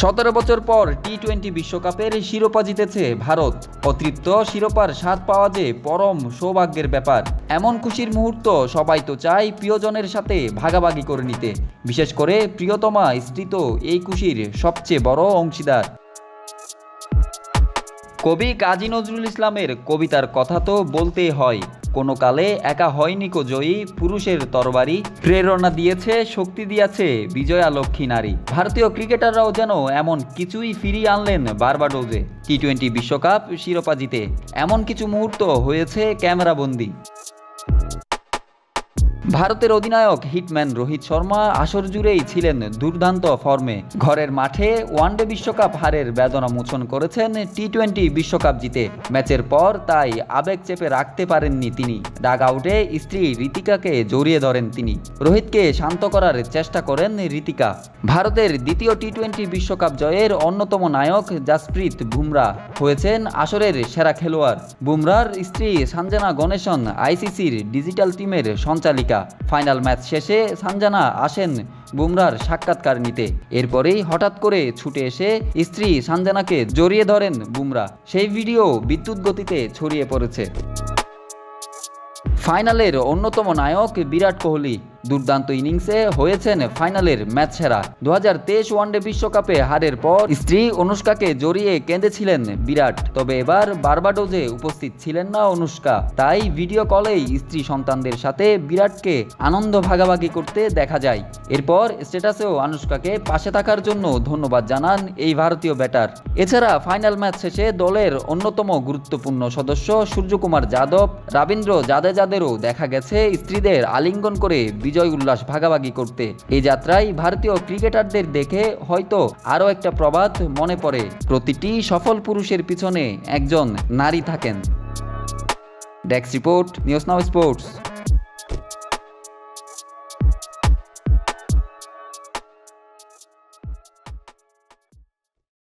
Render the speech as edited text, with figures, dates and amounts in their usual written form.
17 বছর পর টি-20 বিশ্বকাপের শিরোপা জিতেছে ভারত। অতৃপ্ত শিরোপার স্বাদ পাওয়া যে পরম সৌভাগ্যের ব্যাপার। এমন খুশির মুহূর্ত সবাই তো চায় প্রিয়জনের সাথে ভাগাভাগি করে নিতে। বিশেষ করে প্রিয়তমা স্ত্রী তো এই খুশির সবচেয়ে বড় অংশীদার। কবি কাজী নজরুল ইসলামের কবিতার কথা তো বলতেই হয়, কোনো কালে একা হয়নি কো জয়ী, পুরুষের তরবারি প্রেরণা দিয়েছে, শক্তি দিয়েছে বিজয়া লক্ষ্মী নারী। ভারতীয় ক্রিকেটাররাও যেন এমন কিছুই ফিরিয়ে আনলেন বার্বাডোজে টি-20 বিশ্বকাপ শিরোপা জিতে। এমন কিছু মুহূর্ত হয়েছে ক্যামেরাবন্দি। ভারতের অধিনায়ক হিটম্যান রোহিত শর্মা আসর জুড়েই ছিলেন দুর্দান্ত ফর্মে। ঘরের মাঠে ওয়ানডে বিশ্বকাপ হারের বেদনা মোচন করেছেন টি-20 বিশ্বকাপ জিতে। ম্যাচের পর তাই আবেগ চেপে রাখতে পারেননি তিনি। ডাগ আউটে স্ত্রী ঋতিকাকে জড়িয়ে ধরেন তিনি। রোহিতকে শান্ত করার চেষ্টা করেন ঋতিকা। ভারতের দ্বিতীয় টি-20 বিশ্বকাপ জয়ের অন্যতম নায়ক জাসপ্রীত বুমরা হয়েছেন আসরের সেরা খেলোয়াড়। বুমরার স্ত্রী সঞ্জনা গণেশন আইসিসির ডিজিটাল টিমের সঞ্চালিকা। ফাইনাল ম্যাচ শেষে সঞ্জনা আসেন বুমরার সাক্ষাৎকার নিতে। এরপরেই হঠাৎ করে ছুটে এসে স্ত্রী সঞ্জনাকে জড়িয়ে ধরেন বুমরা। সেই ভিডিও বিদ্যুৎ গতিতে ছড়িয়ে পড়েছে। ফাইনালের অন্যতম নায়ক বিরাট কোহলি দুর্দান্ত ইনিংসে হয়েছেন ফাইনালের ম্যাচ সেরা। 2023 ওয়ানডে বিশ্বকাপে হারের পর স্ত্রী অনুষ্কাকে জড়িয়ে কেঁদেছিলেন বিরাট। তবে এবার বার্বাডোজে উপস্থিত ছিলেন না অনুষ্কা, তাই ভিডিও কলেই স্ত্রী সন্তানদের সাথে বিরাটকে আনন্দ ভাগাভাগি করতে দেখা যায়। এরপর স্ট্যাটাসেও অনুষ্কাকে পাশে থাকার জন্য ধন্যবাদ জানান এই ভারতীয় ব্যাটার। এছাড়া ফাইনাল ম্যাচ শেষে দলের অন্যতম গুরুত্বপূর্ণ সদস্য সূর্যকুমার যাদব, রবীন্দ্র জাদেজাদেরও দেখা গেছে স্ত্রীদের আলিঙ্গন করে বিজয় উল্লাস ভাগাভাগি করতে। এই যাত্রায় ভারতীয় ক্রিকেটারদের দেখে হয়তো আরও একটা প্রবাদ মনে পড়ে, প্রতিটি সফল পুরুষের পিছনে একজন নারী থাকেন। Desk report, news now sports.